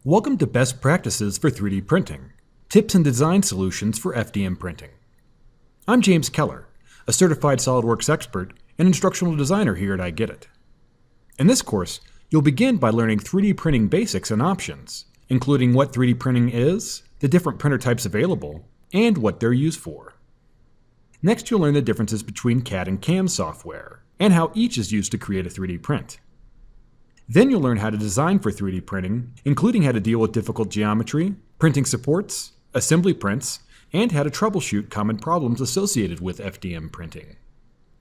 Welcome to Best Practices for 3D Printing, Tips and Design Solutions for FDM Printing. I'm James Keller, a certified SOLIDWORKS expert and instructional designer here at I Get It. In this course, you'll begin by learning 3D printing basics and options, including what 3D printing is, the different printer types available, and what they're used for. Next, you'll learn the differences between CAD and CAM software, and how each is used to create a 3D print. Then you'll learn how to design for 3D printing, including how to deal with difficult geometry, printing supports, assembly prints, and how to troubleshoot common problems associated with FDM printing.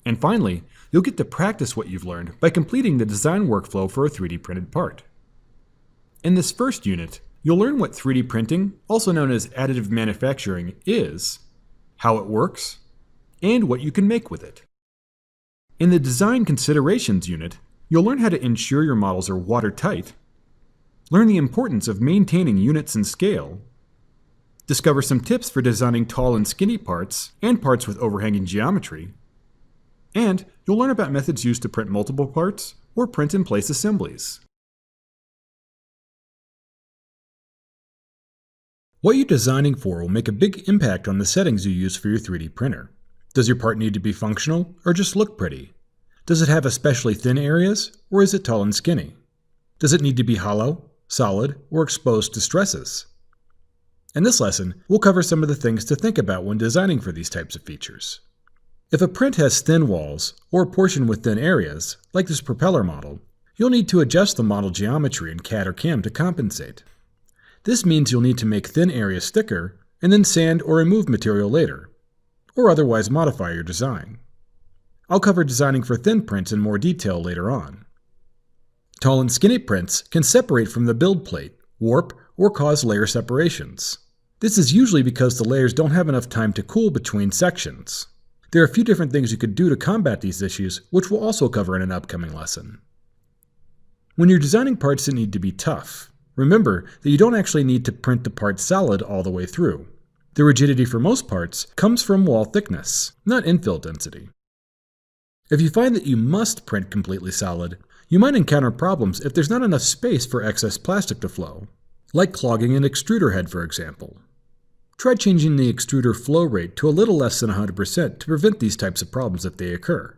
And finally, you'll get to practice what you've learned by completing the design workflow for a 3D printed part. In this first unit, you'll learn what 3D printing, also known as additive manufacturing, is, how it works, and what you can make with it. In the Design Considerations unit, you'll learn how to ensure your models are watertight, learn the importance of maintaining units and scale, discover some tips for designing tall and skinny parts and parts with overhanging geometry, and you'll learn about methods used to print multiple parts or print-in-place assemblies. What you're designing for will make a big impact on the settings you use for your 3D printer. Does your part need to be functional or just look pretty? Does it have especially thin areas, or is it tall and skinny? Does it need to be hollow, solid, or exposed to stresses? In this lesson, we'll cover some of the things to think about when designing for these types of features. If a print has thin walls, or a portion with thin areas, like this propeller model, you'll need to adjust the model geometry in CAD or CAM to compensate. This means you'll need to make thin areas thicker, and then sand or remove material later, or otherwise modify your design. I'll cover designing for thin prints in more detail later on. Tall and skinny prints can separate from the build plate, warp, or cause layer separations. This is usually because the layers don't have enough time to cool between sections. There are a few different things you could do to combat these issues, which we'll also cover in an upcoming lesson. When you're designing parts that need to be tough, remember that you don't actually need to print the part solid all the way through. The rigidity for most parts comes from wall thickness, not infill density. If you find that you must print completely solid, you might encounter problems if there's not enough space for excess plastic to flow, like clogging an extruder head, for example. Try changing the extruder flow rate to a little less than 100% to prevent these types of problems if they occur.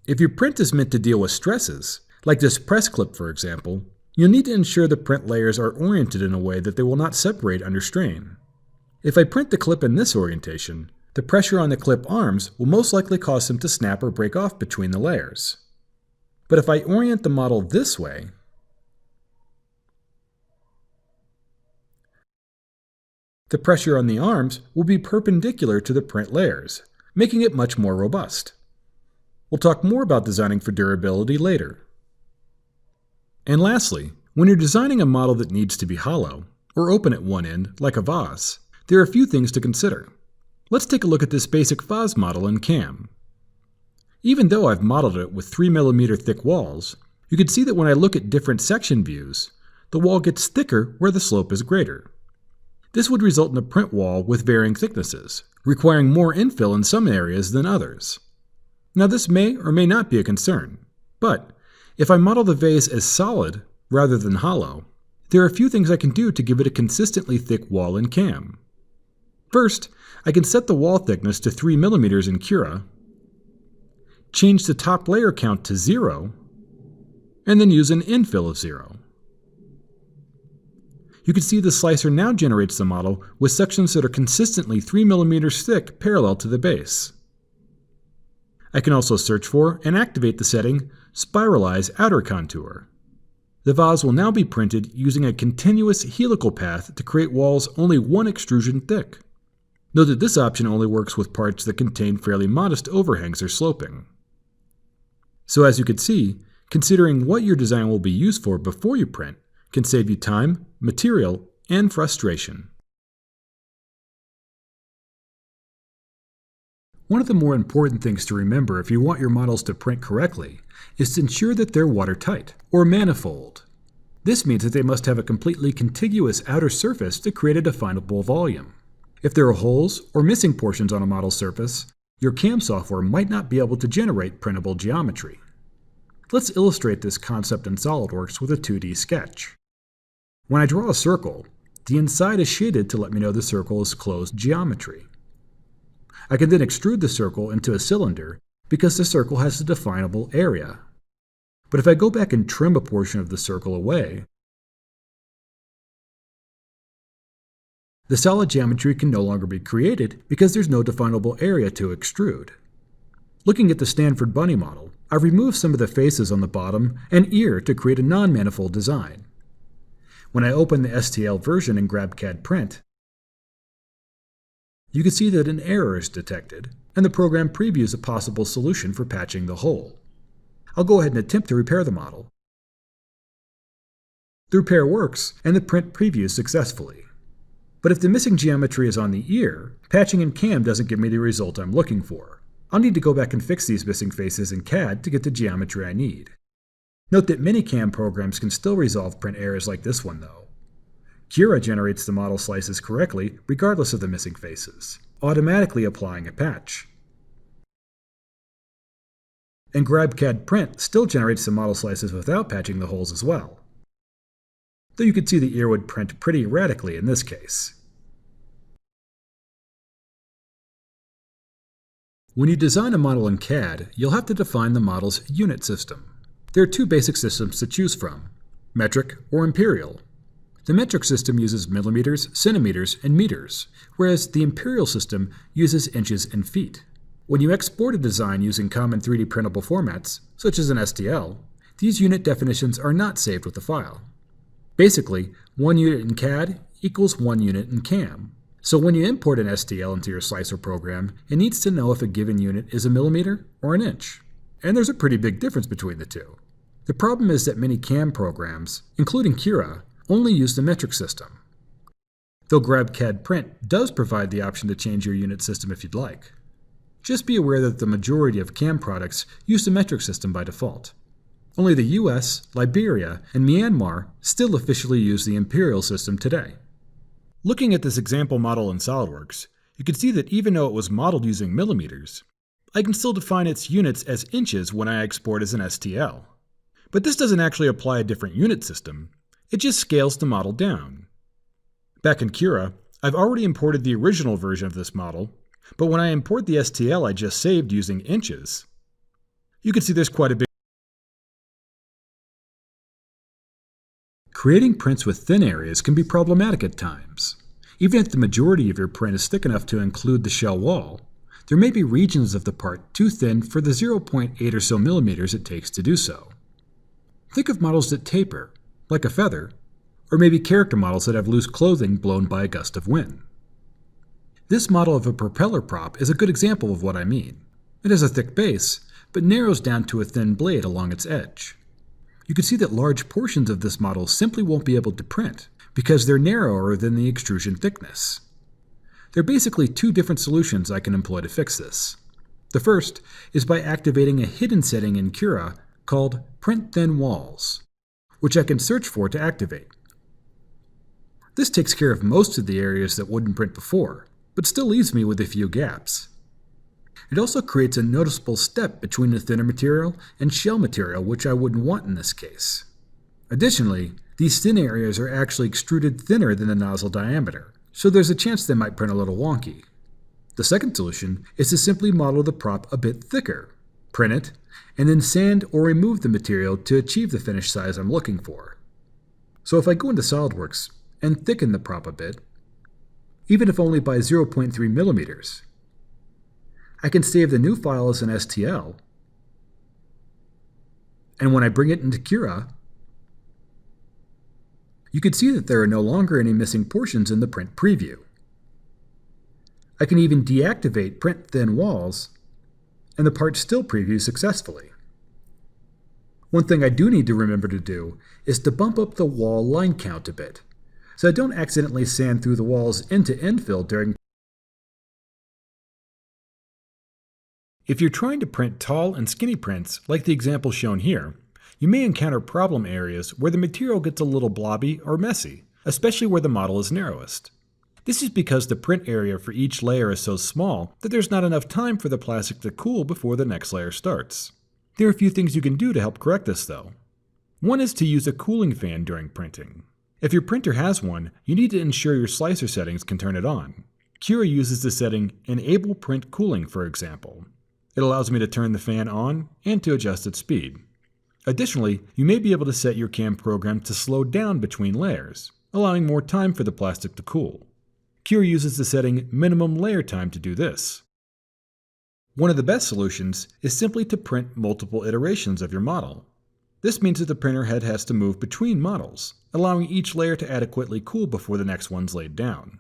If your print is meant to deal with stresses, like this press clip for example, you'll need to ensure the print layers are oriented in a way that they will not separate under strain. If I print the clip in this orientation, the pressure on the clip arms will most likely cause them to snap or break off between the layers. But if I orient the model this way, the pressure on the arms will be perpendicular to the print layers, making it much more robust. We'll talk more about designing for durability later. And lastly, when you're designing a model that needs to be hollow, or open at one end, like a vase, there are a few things to consider. Let's take a look at this basic vase model in CAM. Even though I've modeled it with 3mm thick walls, you can see that when I look at different section views, the wall gets thicker where the slope is greater. This would result in a print wall with varying thicknesses, requiring more infill in some areas than others. Now this may or may not be a concern, but if I model the vase as solid rather than hollow, there are a few things I can do to give it a consistently thick wall in CAM. First, I can set the wall thickness to 3mm in Cura, change the top layer count to 0, and then use an infill of 0. You can see the slicer now generates the model with sections that are consistently 3mm thick parallel to the base. I can also search for and activate the setting Spiralize Outer Contour. The vase will now be printed using a continuous helical path to create walls only one extrusion thick. Note that this option only works with parts that contain fairly modest overhangs or sloping. So as you can see, considering what your design will be used for before you print can save you time, material, and frustration. One of the more important things to remember if you want your models to print correctly is to ensure that they're watertight, or manifold. This means that they must have a completely contiguous outer surface to create a definable volume. If there are holes or missing portions on a model surface, your CAM software might not be able to generate printable geometry. Let's illustrate this concept in SOLIDWORKS with a 2D sketch. When I draw a circle, the inside is shaded to let me know the circle is closed geometry. I can then extrude the circle into a cylinder because the circle has a definable area. But if I go back and trim a portion of the circle away, the solid geometry can no longer be created because there's no definable area to extrude. Looking at the Stanford bunny model, I've removed some of the faces on the bottom and ear to create a non-manifold design. When I open the STL version and grab CAD Print, you can see that an error is detected, and the program previews a possible solution for patching the hole. I'll go ahead and attempt to repair the model. The repair works, and the print previews successfully. But if the missing geometry is on the ear, patching in CAM doesn't give me the result I'm looking for. I'll need to go back and fix these missing faces in CAD to get the geometry I need. Note that many CAM programs can still resolve print errors like this one, though. Cura generates the model slices correctly regardless of the missing faces, automatically applying a patch. And GrabCAD Print still generates the model slices without patching the holes as well. Though you can see the ear would print pretty erratically in this case. When you design a model in CAD, you'll have to define the model's unit system. There are two basic systems to choose from: metric or imperial. The metric system uses millimeters, centimeters, and meters, whereas the imperial system uses inches and feet. When you export a design using common 3D printable formats, such as an STL, these unit definitions are not saved with the file. Basically, 1 unit in CAD equals 1 unit in CAM. So when you import an STL into your slicer program, it needs to know if a given unit is a millimeter or an inch. And there's a pretty big difference between the two. The problem is that many CAM programs, including Cura, only use the metric system. Though GrabCAD Print does provide the option to change your unit system if you'd like. Just be aware that the majority of CAM products use the metric system by default. Only the US, Liberia, and Myanmar still officially use the imperial system today. Looking at this example model in SOLIDWORKS, you can see that even though it was modeled using millimeters, I can still define its units as inches when I export as an STL. But this doesn't actually apply a different unit system, it just scales the model down. Back in Cura, I've already imported the original version of this model, but when I import the STL I just saved using inches, you can see there's quite a big. Creating prints with thin areas can be problematic at times. Even if the majority of your print is thick enough to include the shell wall, there may be regions of the part too thin for the 0.8 or so millimeters it takes to do so. Think of models that taper, like a feather, or maybe character models that have loose clothing blown by a gust of wind. This model of a propeller prop is a good example of what I mean. It has a thick base, but narrows down to a thin blade along its edge. You can see that large portions of this model simply won't be able to print because they're narrower than the extrusion thickness. There are basically two different solutions I can employ to fix this. The first is by activating a hidden setting in Cura called Print Thin Walls, which I can search for to activate. This takes care of most of the areas that wouldn't print before, but still leaves me with a few gaps. It also creates a noticeable step between the thinner material and shell material, which I wouldn't want in this case. Additionally, these thin areas are actually extruded thinner than the nozzle diameter, so there's a chance they might print a little wonky. The second solution is to simply model the prop a bit thicker, print it, and then sand or remove the material to achieve the finished size I'm looking for. So if I go into SOLIDWORKS and thicken the prop a bit, even if only by 0.3 millimeters, I can save the new file as an STL, and when I bring it into Cura, you can see that there are no longer any missing portions in the print preview. I can even deactivate Print Thin Walls, and the part still previews successfully. One thing I do need to remember to do is to bump up the wall line count a bit, so I don't accidentally sand through the walls into infill during. If you're trying to print tall and skinny prints, like the example shown here, you may encounter problem areas where the material gets a little blobby or messy, especially where the model is narrowest. This is because the print area for each layer is so small that there's not enough time for the plastic to cool before the next layer starts. There are a few things you can do to help correct this though. One is to use a cooling fan during printing. If your printer has one, you need to ensure your slicer settings can turn it on. Cura uses the setting Enable Print Cooling, for example. It allows me to turn the fan on and to adjust its speed. Additionally, you may be able to set your CAM program to slow down between layers, allowing more time for the plastic to cool. Cura uses the setting Minimum Layer Time to do this. One of the best solutions is simply to print multiple iterations of your model. This means that the printer head has to move between models, allowing each layer to adequately cool before the next one's laid down.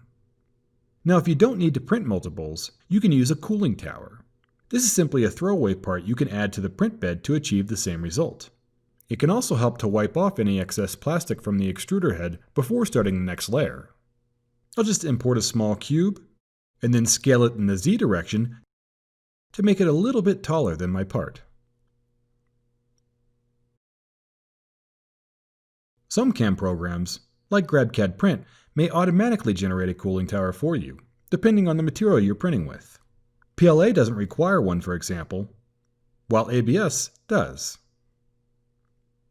Now, if you don't need to print multiples, you can use a cooling tower. This is simply a throwaway part you can add to the print bed to achieve the same result. It can also help to wipe off any excess plastic from the extruder head before starting the next layer. I'll just import a small cube, and then scale it in the Z direction to make it a little bit taller than my part. Some CAM programs, like GrabCAD Print, may automatically generate a cooling tower for you, depending on the material you're printing with. PLA doesn't require one, for example, while ABS does.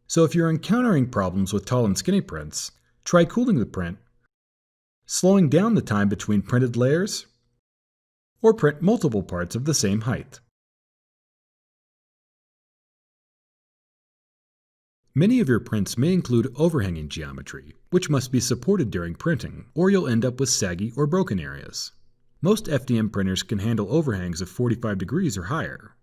So if you're encountering problems with tall and skinny prints, try cooling the print, slowing down the time between printed layers, or print multiple parts of the same height. Many of your prints may include overhanging geometry, which must be supported during printing, or you'll end up with saggy or broken areas. Most FDM printers can handle overhangs of 45 degrees or higher.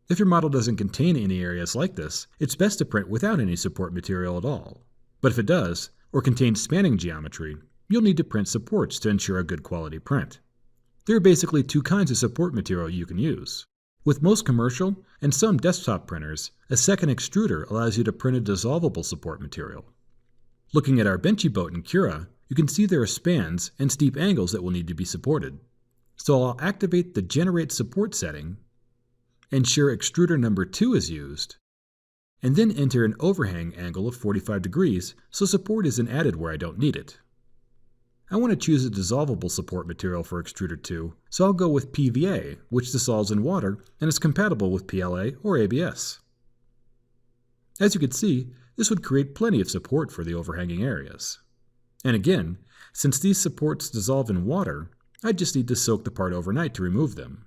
If your model doesn't contain any areas like this, it's best to print without any support material at all. But if it does, or contains spanning geometry, you'll need to print supports to ensure a good quality print. There are basically two kinds of support material you can use. With most commercial and some desktop printers, a second extruder allows you to print a dissolvable support material. Looking at our benchy boat in Cura, you can see there are spans and steep angles that will need to be supported. So I'll activate the Generate Support setting, ensure extruder number 2 is used, and then enter an overhang angle of 45 degrees so support isn't added where I don't need it. I want to choose a dissolvable support material for extruder 2, so I'll go with PVA, which dissolves in water and is compatible with PLA or ABS. As you can see, this would create plenty of support for the overhanging areas. And again, since these supports dissolve in water, I just need to soak the part overnight to remove them.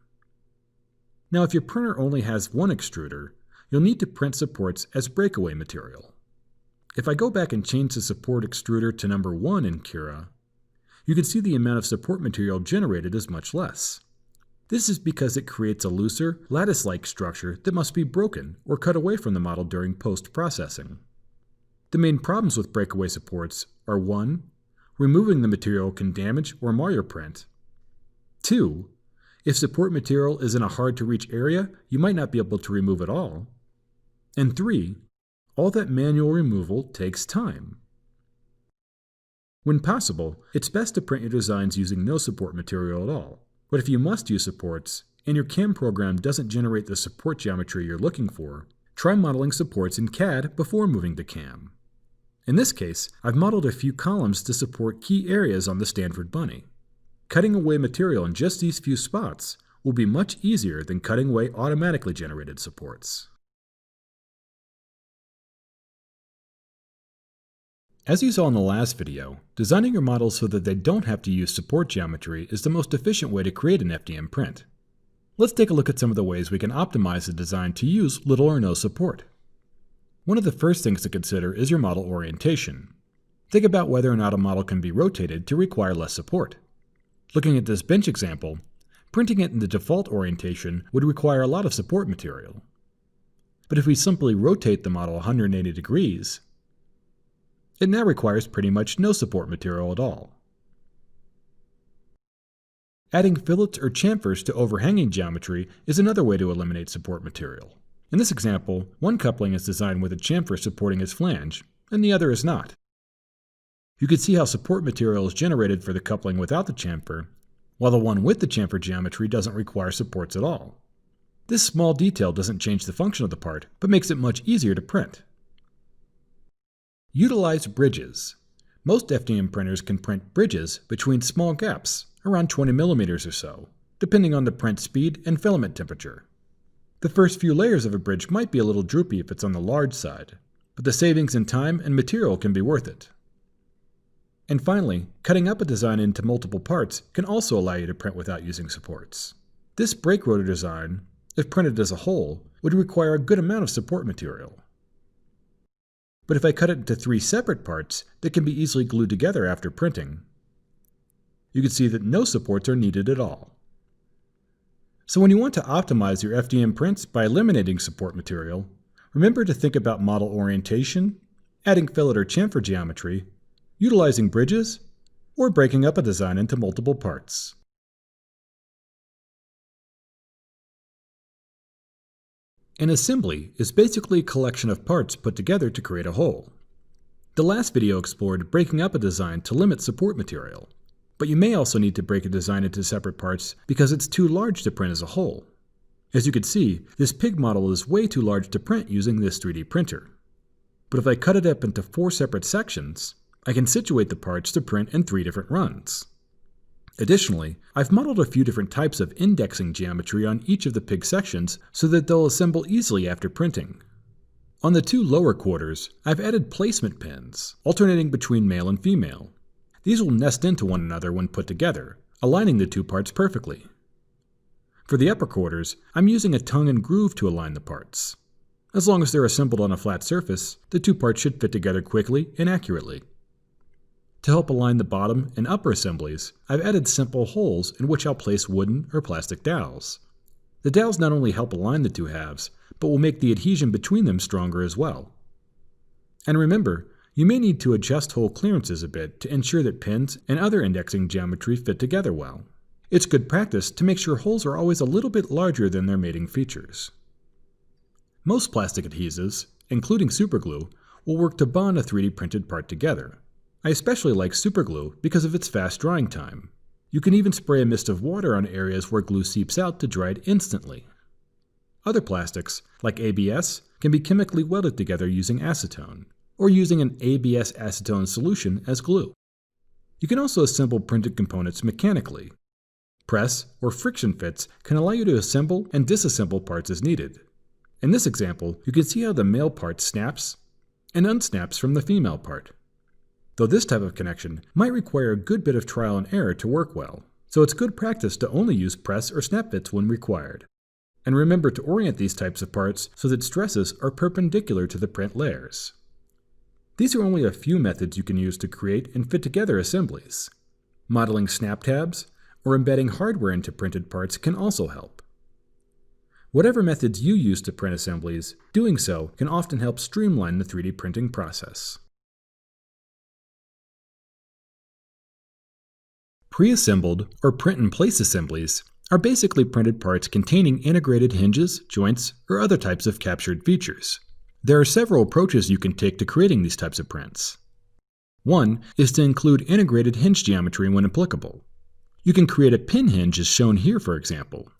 Now, if your printer only has one extruder, you'll need to print supports as breakaway material. If I go back and change the support extruder to number 1 in Cura, you can see the amount of support material generated is much less. This is because it creates a looser, lattice-like structure that must be broken or cut away from the model during post-processing. The main problems with breakaway supports are 1. Removing the material can damage or mar your print. 2. If support material is in a hard-to-reach area, you might not be able to remove it all. And 3. All that manual removal takes time. When possible, it's best to print your designs using no support material at all. But if you must use supports, and your CAM program doesn't generate the support geometry you're looking for, try modeling supports in CAD before moving to CAM. In this case, I've modeled a few columns to support key areas on the Stanford Bunny. Cutting away material in just these few spots will be much easier than cutting away automatically generated supports. As you saw in the last video, designing your models so that they don't have to use support geometry is the most efficient way to create an FDM print. Let's take a look at some of the ways we can optimize the design to use little or no support. One of the first things to consider is your model orientation. Think about whether or not a model can be rotated to require less support. Looking at this bench example, printing it in the default orientation would require a lot of support material. But if we simply rotate the model 180 degrees, it now requires pretty much no support material at all. Adding fillets or chamfers to overhanging geometry is another way to eliminate support material. In this example, one coupling is designed with a chamfer supporting its flange, and the other is not. You can see how support material is generated for the coupling without the chamfer, while the one with the chamfer geometry doesn't require supports at all. This small detail doesn't change the function of the part, but makes it much easier to print. Utilize bridges. Most FDM printers can print bridges between small gaps, around 20 millimeters or so, depending on the print speed and filament temperature. The first few layers of a bridge might be a little droopy if it's on the large side, but the savings in time and material can be worth it. And finally, cutting up a design into multiple parts can also allow you to print without using supports. This brake rotor design, if printed as a whole, would require a good amount of support material. But if I cut it into 3 separate parts that can be easily glued together after printing, you can see that no supports are needed at all. So when you want to optimize your FDM prints by eliminating support material, remember to think about model orientation, adding fillet or chamfer geometry, utilizing bridges, or breaking up a design into multiple parts. An assembly is basically a collection of parts put together to create a whole. The last video explored breaking up a design to limit support material, but you may also need to break a design into separate parts because it's too large to print as a whole. As you can see, this pig model is way too large to print using this 3D printer. But if I cut it up into 4 separate sections, I can situate the parts to print in 3 different runs. Additionally, I've modeled a few different types of indexing geometry on each of the pig sections so that they'll assemble easily after printing. On the 2 lower quarters, I've added placement pins, alternating between male and female. These will nest into one another when put together, aligning the 2 parts perfectly. For the upper quarters, I'm using a tongue and groove to align the parts. As long as they're assembled on a flat surface, the 2 parts should fit together quickly and accurately. To help align the bottom and upper assemblies, I've added simple holes in which I'll place wooden or plastic dowels. The dowels not only help align the 2 halves, but will make the adhesion between them stronger as well. And remember, you may need to adjust hole clearances a bit to ensure that pins and other indexing geometry fit together well. It's good practice to make sure holes are always a little bit larger than their mating features. Most plastic adhesives, including superglue, will work to bond a 3D printed part together. I especially like superglue because of its fast drying time. You can even spray a mist of water on areas where glue seeps out to dry it instantly. Other plastics, like ABS, can be chemically welded together using acetone, or using an ABS acetone solution as glue. You can also assemble printed components mechanically. Press or friction fits can allow you to assemble and disassemble parts as needed. In this example, you can see how the male part snaps and unsnaps from the female part. Though this type of connection might require a good bit of trial and error to work well, so it's good practice to only use press or snap fits when required. And remember to orient these types of parts so that stresses are perpendicular to the print layers. These are only a few methods you can use to create and fit together assemblies. Modeling snap tabs or embedding hardware into printed parts can also help. Whatever methods you use to print assemblies, doing so can often help streamline the 3D printing process. Pre-assembled or print-in-place assemblies are basically printed parts containing integrated hinges, joints, or other types of captured features. There are several approaches you can take to creating these types of prints. One is to include integrated hinge geometry when applicable. You can create a pin hinge as shown here, for example.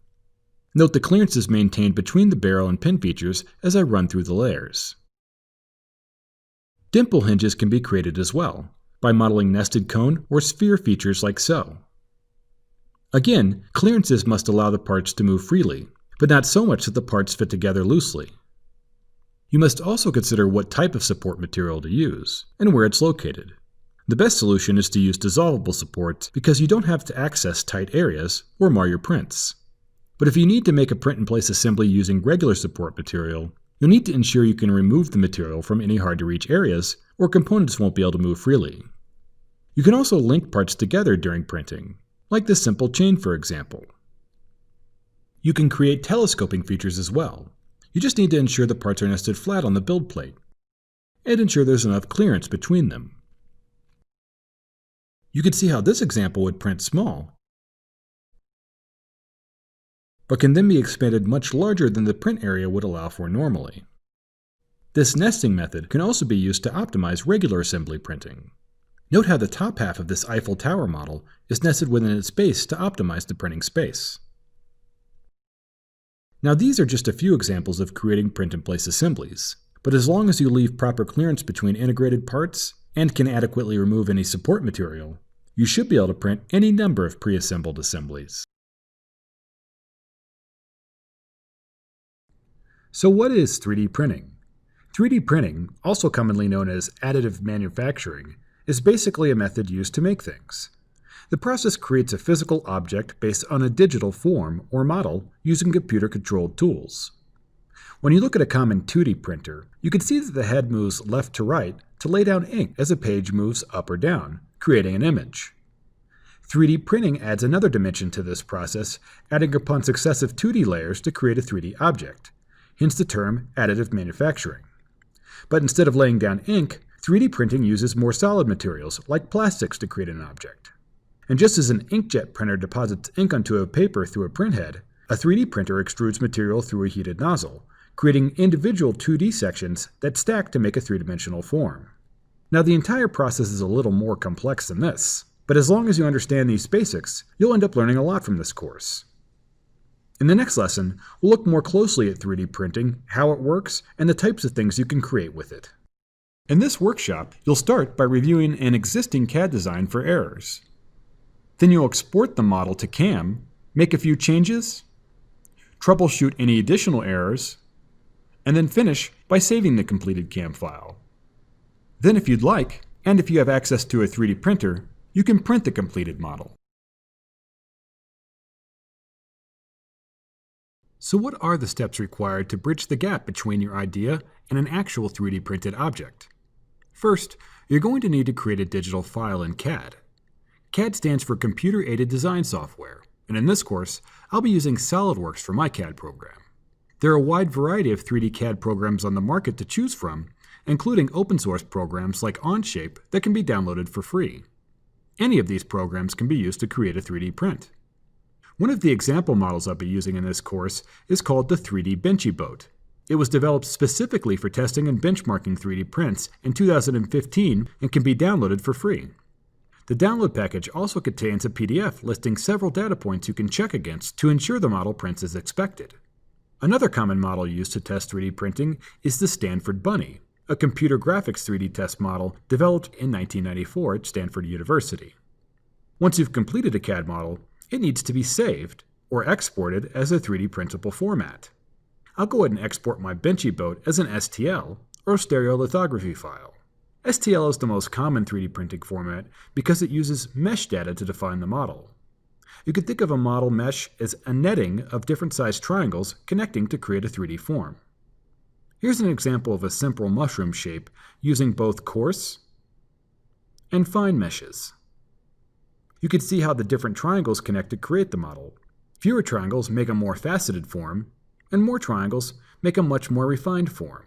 Note the clearance is maintained between the barrel and pin features as I run through the layers. Dimple hinges can be created as well, by modeling nested cone or sphere features like so. Again, clearances must allow the parts to move freely, but not so much that the parts fit together loosely. You must also consider what type of support material to use, and where it's located. The best solution is to use dissolvable supports because you don't have to access tight areas or mar your prints. But if you need to make a print-in-place assembly using regular support material, you'll need to ensure you can remove the material from any hard-to-reach areas, or components won't be able to move freely. You can also link parts together during printing, like this simple chain for example. You can create telescoping features as well. You just need to ensure the parts are nested flat on the build plate, and ensure there's enough clearance between them. You can see how this example would print small, but can then be expanded much larger than the print area would allow for normally. This nesting method can also be used to optimize regular assembly printing. Note how the top half of this Eiffel Tower model is nested within its base to optimize the printing space. Now these are just a few examples of creating print-in-place assemblies, but as long as you leave proper clearance between integrated parts and can adequately remove any support material, you should be able to print any number of pre-assembled assemblies. So what is 3D printing? 3D printing, also commonly known as additive manufacturing, is basically a method used to make things. The process creates a physical object based on a digital form or model using computer-controlled tools. When you look at a common 2D printer, you can see that the head moves left to right to lay down ink as a page moves up or down, creating an image. 3D printing adds another dimension to this process, adding upon successive 2D layers to create a 3D object, hence the term additive manufacturing. But instead of laying down ink, 3D printing uses more solid materials, like plastics, to create an object. And just as an inkjet printer deposits ink onto a paper through a printhead, a 3D printer extrudes material through a heated nozzle, creating individual 2D sections that stack to make a three-dimensional form. Now, the entire process is a little more complex than this, but as long as you understand these basics, you'll end up learning a lot from this course. In the next lesson, we'll look more closely at 3D printing, how it works, and the types of things you can create with it. In this workshop, you'll start by reviewing an existing CAD design for errors. Then you'll export the model to CAM, make a few changes, troubleshoot any additional errors, and then finish by saving the completed CAM file. Then if you'd like, and if you have access to a 3D printer, you can print the completed model. So what are the steps required to bridge the gap between your idea and an actual 3D printed object? First, you're going to need to create a digital file in CAD. CAD stands for Computer-Aided Design Software, and in this course, I'll be using SOLIDWORKS for my CAD program. There are a wide variety of 3D CAD programs on the market to choose from, including open-source programs like Onshape that can be downloaded for free. Any of these programs can be used to create a 3D print. One of the example models I'll be using in this course is called the 3D Benchy Boat. It was developed specifically for testing and benchmarking 3D prints in 2015 and can be downloaded for free. The download package also contains a PDF listing several data points you can check against to ensure the model prints as expected. Another common model used to test 3D printing is the Stanford Bunny, a computer graphics 3D test model developed in 1994 at Stanford University. Once you've completed a CAD model, it needs to be saved or exported as a 3D printable format. I'll go ahead and export my Benchy Boat as an STL, or stereolithography file. STL is the most common 3D printing format because it uses mesh data to define the model. You could think of a model mesh as a netting of different sized triangles connecting to create a 3D form. Here's an example of a simple mushroom shape using both coarse and fine meshes. You can see how the different triangles connect to create the model. Fewer triangles make a more faceted form, and more triangles make a much more refined form.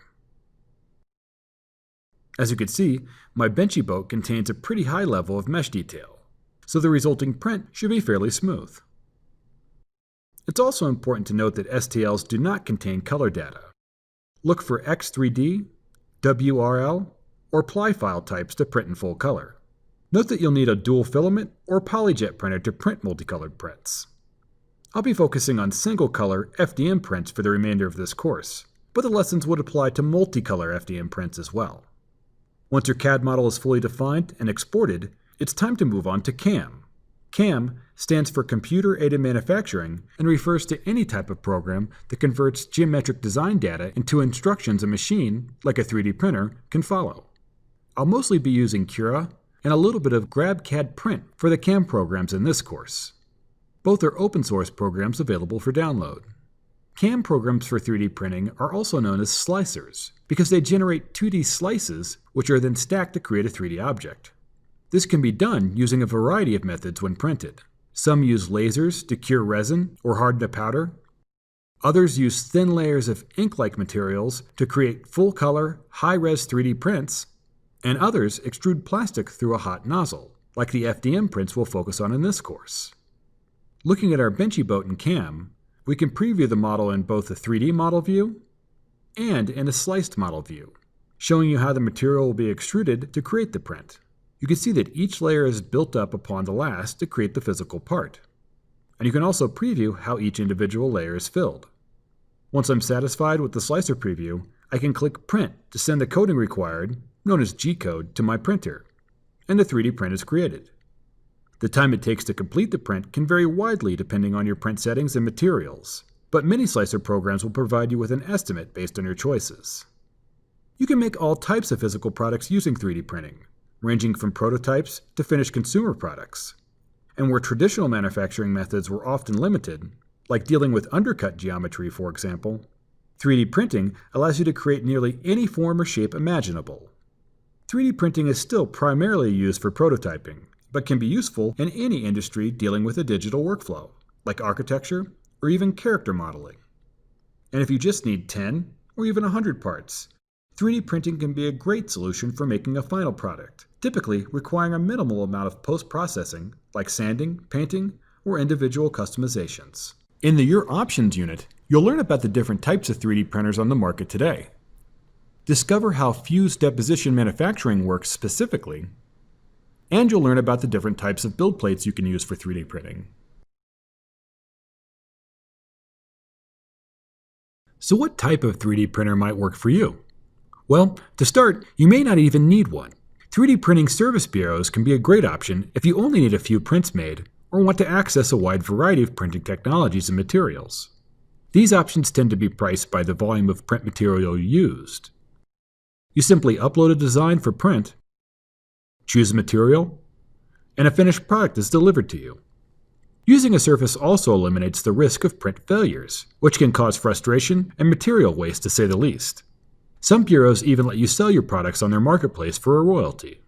As you can see, my Benchy Boat contains a pretty high level of mesh detail, so the resulting print should be fairly smooth. It's also important to note that STLs do not contain color data. Look for X3D, WRL, or Ply file types to print in full color. Note that you'll need a dual filament or POLYJET printer to print multicolored prints. I'll be focusing on single color FDM prints for the remainder of this course, but the lessons would apply to multicolor FDM prints as well. Once your CAD model is fully defined and exported, it's time to move on to CAM. CAM stands for Computer-Aided Manufacturing and refers to any type of program that converts geometric design data into instructions a machine, like a 3D printer, can follow. I'll mostly be using Cura and a little bit of GrabCAD Print for the CAM programs in this course. Both are open source programs available for download. CAM programs for 3D printing are also known as slicers because they generate 2D slices which are then stacked to create a 3D object. This can be done using a variety of methods when printed. Some use lasers to cure resin or harden a powder. Others use thin layers of ink-like materials to create full-color, high-res 3D prints, and others extrude plastic through a hot nozzle, like the FDM prints we'll focus on in this course. Looking at our Benchy Boat in CAM, we can preview the model in both a 3D model view and in a sliced model view, showing you how the material will be extruded to create the print. You can see that each layer is built up upon the last to create the physical part. And you can also preview how each individual layer is filled. Once I'm satisfied with the slicer preview, I can click Print to send the coding required, known as G-code, to my printer, and the 3D print is created. The time it takes to complete the print can vary widely depending on your print settings and materials, but many slicer programs will provide you with an estimate based on your choices. You can make all types of physical products using 3D printing. ranging from prototypes to finished consumer products. And where traditional manufacturing methods were often limited, like dealing with undercut geometry, for example, 3D printing allows you to create nearly any form or shape imaginable. 3D printing is still primarily used for prototyping, but can be useful in any industry dealing with a digital workflow, like architecture or even character modeling. And if you just need 10 or even 100 parts, 3D printing can be a great solution for making a final product, typically requiring a minimal amount of post-processing, like sanding, painting, or individual customizations. In the Your Options unit, you'll learn about the different types of 3D printers on the market today. Discover how fused deposition manufacturing works specifically, and you'll learn about the different types of build plates you can use for 3D printing. So what type of 3D printer might work for you? Well, to start, you may not even need one. 3D printing service bureaus can be a great option if you only need a few prints made or want to access a wide variety of printing technologies and materials. These options tend to be priced by the volume of print material used. You simply upload a design for print, choose a material, and a finished product is delivered to you. Using a surface also eliminates the risk of print failures, which can cause frustration and material waste to say the least. Some bureaus even let you sell your products on their marketplace for a royalty.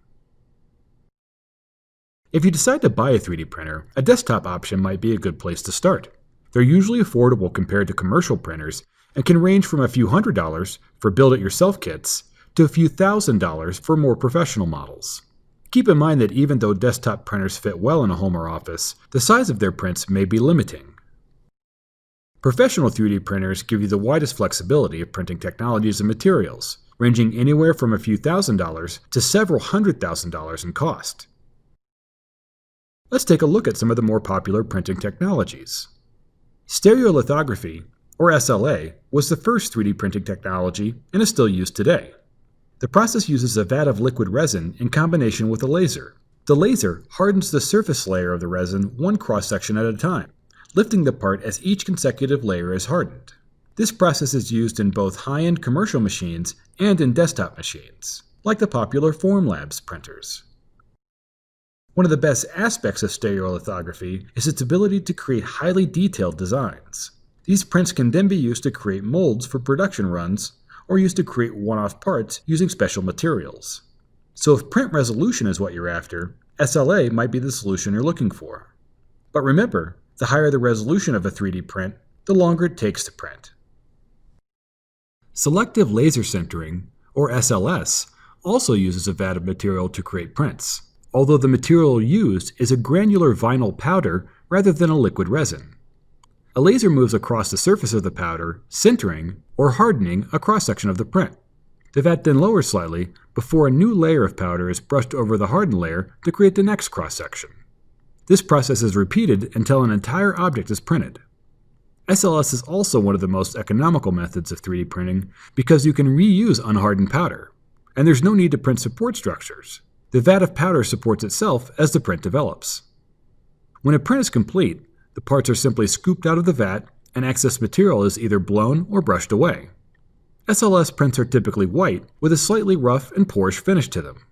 If you decide to buy a 3D printer, a desktop option might be a good place to start. They're usually affordable compared to commercial printers and can range from a few $100s for build-it-yourself kits to a few $1,000s for more professional models. Keep in mind that even though desktop printers fit well in a home or office, the size of their prints may be limiting. Professional 3D printers give you the widest flexibility of printing technologies and materials, ranging anywhere from a few $1,000s to several $100,000 in cost. Let's take a look at some of the more popular printing technologies. Stereolithography, or SLA, was the first 3D printing technology and is still used today. The process uses a vat of liquid resin in combination with a laser. The laser hardens the surface layer of the resin one cross-section at a time, lifting the part as each consecutive layer is hardened. This process is used in both high-end commercial machines and in desktop machines, like the popular Formlabs printers. One of the best aspects of stereolithography is its ability to create highly detailed designs. These prints can then be used to create molds for production runs, or used to create one-off parts using special materials. So if print resolution is what you're after, SLA might be the solution you're looking for. But remember, the higher the resolution of a 3D print, the longer it takes to print. Selective laser sintering, or SLS, also uses a vat of material to create prints, although the material used is a granular vinyl powder rather than a liquid resin. A laser moves across the surface of the powder, sintering or hardening a cross-section of the print. The vat then lowers slightly before a new layer of powder is brushed over the hardened layer to create the next cross-section. This process is repeated until an entire object is printed. SLS is also one of the most economical methods of 3D printing because you can reuse unhardened powder, and there's no need to print support structures. The vat of powder supports itself as the print develops. When a print is complete, the parts are simply scooped out of the vat and excess material is either blown or brushed away. SLS prints are typically white with a slightly rough and porish finish to them.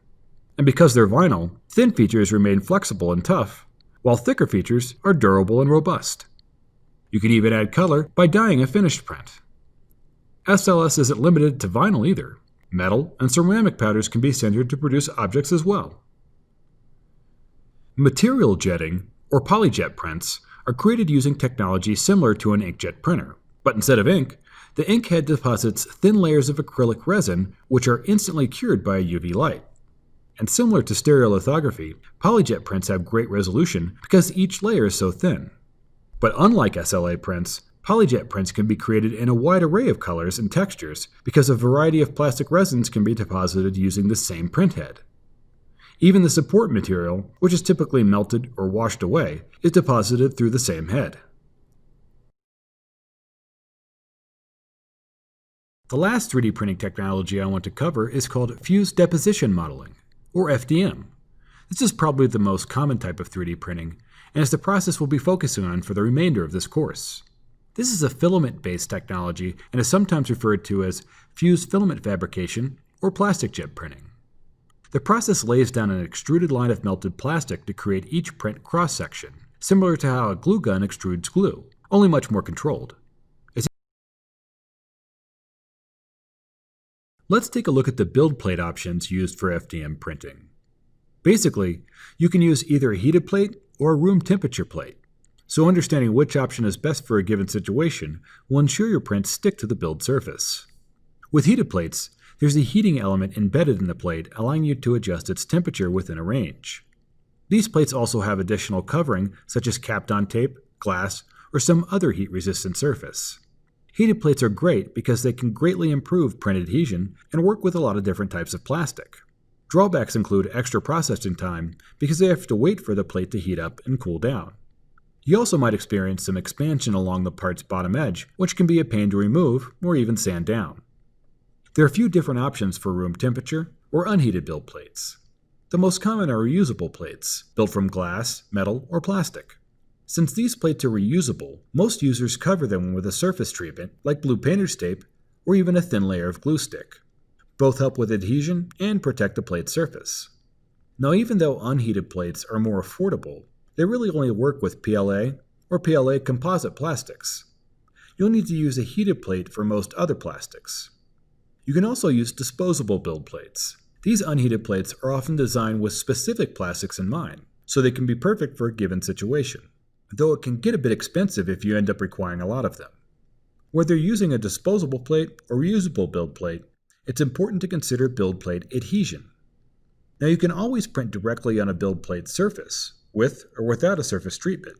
And because they're vinyl, thin features remain flexible and tough, while thicker features are durable and robust. You can even add color by dyeing a finished print. SLS isn't limited to vinyl either. Metal and ceramic powders can be sintered to produce objects as well. Material jetting, or POLYJET prints, are created using technology similar to an inkjet printer. But instead of ink, the ink head deposits thin layers of acrylic resin which are instantly cured by a UV light. And similar to stereolithography, POLYJET prints have great resolution because each layer is so thin. But unlike SLA prints, POLYJET prints can be created in a wide array of colors and textures because a variety of plastic resins can be deposited using the same print head. Even the support material, which is typically melted or washed away, is deposited through the same head. The last 3D printing technology I want to cover is called fused deposition modeling, or FDM. This is probably the most common type of 3D printing, and is the process we'll be focusing on for the remainder of this course. This is a filament-based technology and is sometimes referred to as fused filament fabrication or plastic jet printing. The process lays down an extruded line of melted plastic to create each print cross-section, similar to how a glue gun extrudes glue, only much more controlled. Let's take a look at the build plate options used for FDM printing. Basically, you can use either a heated plate or a room temperature plate, so understanding which option is best for a given situation will ensure your prints stick to the build surface. With heated plates, there's a heating element embedded in the plate allowing you to adjust its temperature within a range. These plates also have additional covering such as capped-on tape, glass, or some other heat-resistant surface. Heated plates are great because they can greatly improve print adhesion and work with a lot of different types of plastic. Drawbacks include extra processing time because they have to wait for the plate to heat up and cool down. You also might experience some expansion along the part's bottom edge, which can be a pain to remove or even sand down. There are a few different options for room temperature or unheated build plates. The most common are reusable plates, built from glass, metal, or plastic. Since these plates are reusable, most users cover them with a surface treatment like blue painter's tape or even a thin layer of glue stick. Both help with adhesion and protect the plate's surface. Now, even though unheated plates are more affordable, they really only work with PLA or PLA composite plastics. You'll need to use a heated plate for most other plastics. You can also use disposable build plates. These unheated plates are often designed with specific plastics in mind, so they can be perfect for a given situation, though it can get a bit expensive if you end up requiring a lot of them. Whether you're using a disposable plate or reusable build plate, it's important to consider build plate adhesion. Now, you can always print directly on a build plate surface, with or without a surface treatment.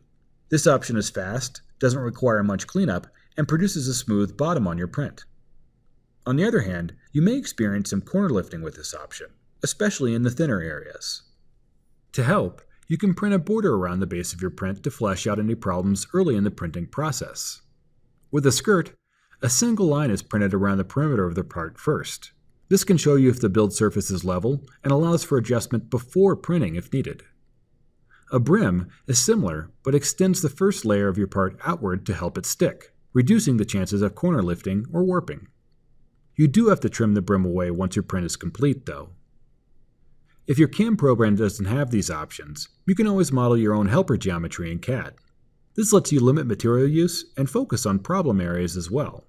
This option is fast, doesn't require much cleanup, and produces a smooth bottom on your print. On the other hand, you may experience some corner lifting with this option, especially in the thinner areas. To help, you can print a border around the base of your print to flesh out any problems early in the printing process. With a skirt, a single line is printed around the perimeter of the part first. This can show you if the build surface is level and allows for adjustment before printing if needed. A brim is similar but extends the first layer of your part outward to help it stick, reducing the chances of corner lifting or warping. You do have to trim the brim away once your print is complete, though. If your CAM program doesn't have these options, you can always model your own helper geometry in CAD. This lets you limit material use and focus on problem areas as well.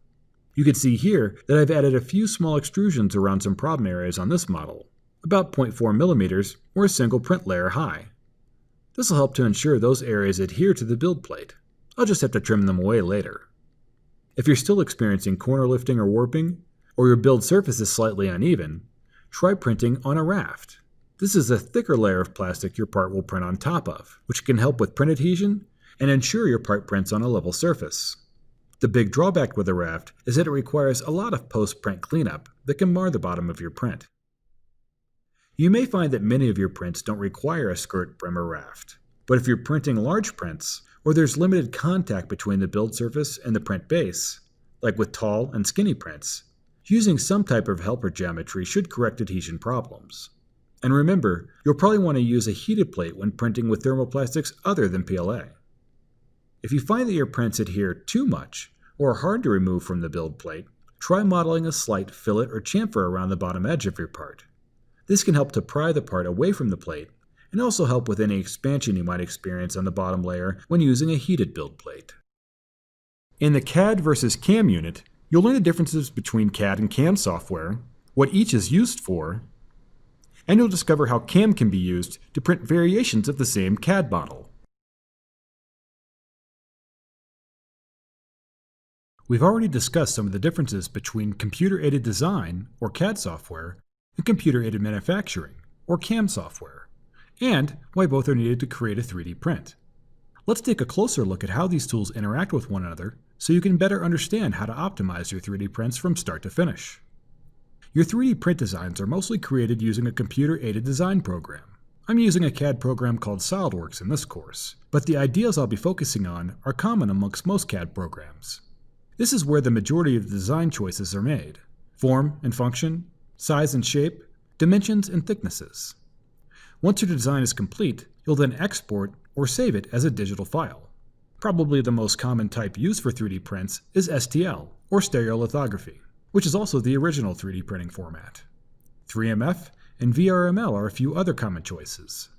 You can see here that I've added a few small extrusions around some problem areas on this model, about 0.4 millimeters or a single print layer high. This will help to ensure those areas adhere to the build plate. I'll just have to trim them away later. If you're still experiencing corner lifting or warping, or your build surface is slightly uneven, try printing on a raft. This is a thicker layer of plastic your part will print on top of, which can help with print adhesion and ensure your part prints on a level surface. The big drawback with a raft is that it requires a lot of post-print cleanup that can mar the bottom of your print. You may find that many of your prints don't require a skirt, brim, or raft, but if you're printing large prints, or there's limited contact between the build surface and the print base, like with tall and skinny prints, using some type of helper geometry should correct adhesion problems. And remember, you'll probably want to use a heated plate when printing with thermoplastics other than PLA. If you find that your prints adhere too much or are hard to remove from the build plate, try modeling a slight fillet or chamfer around the bottom edge of your part. This can help to pry the part away from the plate and also help with any expansion you might experience on the bottom layer when using a heated build plate. In the CAD versus CAM unit, you'll learn the differences between CAD and CAM software, what each is used for, and you'll discover how CAM can be used to print variations of the same CAD model. We've already discussed some of the differences between computer-aided design, or CAD software, and computer-aided manufacturing, or CAM software, and why both are needed to create a 3D print. Let's take a closer look at how these tools interact with one another so you can better understand how to optimize your 3D prints from start to finish. Your 3D print designs are mostly created using a computer-aided design program. I'm using a CAD program called SolidWorks in this course, but the ideas I'll be focusing on are common amongst most CAD programs. This is where the majority of the design choices are made: form and function, size and shape, dimensions and thicknesses. Once your design is complete, you'll then export or save it as a digital file. Probably the most common type used for 3D prints is STL, or stereolithography, which is also the original 3D printing format. 3MF and VRML are a few other common choices.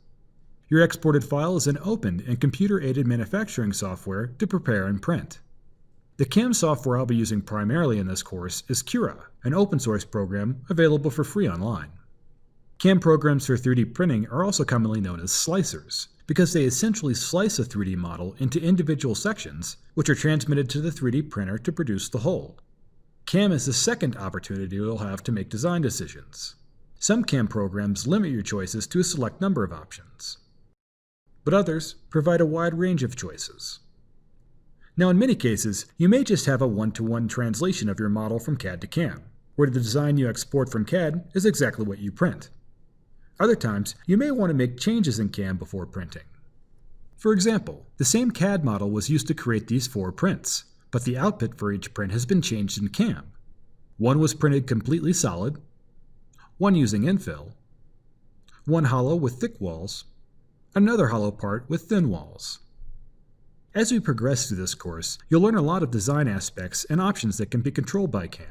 Your exported file is then opened in computer-aided manufacturing software to prepare and print. The CAM software I'll be using primarily in this course is Cura, an open-source program available for free online. CAM programs for 3D printing are also commonly known as slicers, because they essentially slice a 3D model into individual sections, which are transmitted to the 3D printer to produce the whole. CAM is the second opportunity you'll have to make design decisions. Some CAM programs limit your choices to a select number of options, but others provide a wide range of choices. Now, in many cases, you may just have a one-to-one translation of your model from CAD to CAM, where the design you export from CAD is exactly what you print. Other times, you may want to make changes in CAM before printing. For example, the same CAD model was used to create these 4 prints, but the output for each print has been changed in CAM. One was printed completely solid, one using infill, one hollow with thick walls, another hollow part with thin walls. As we progress through this course, you'll learn a lot of design aspects and options that can be controlled by CAM.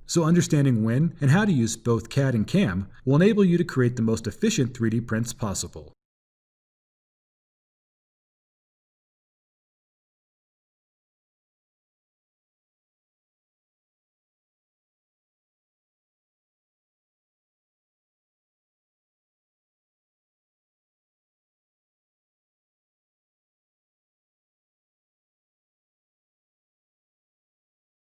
So understanding when and how to use both CAD and CAM will enable you to create the most efficient 3D prints possible.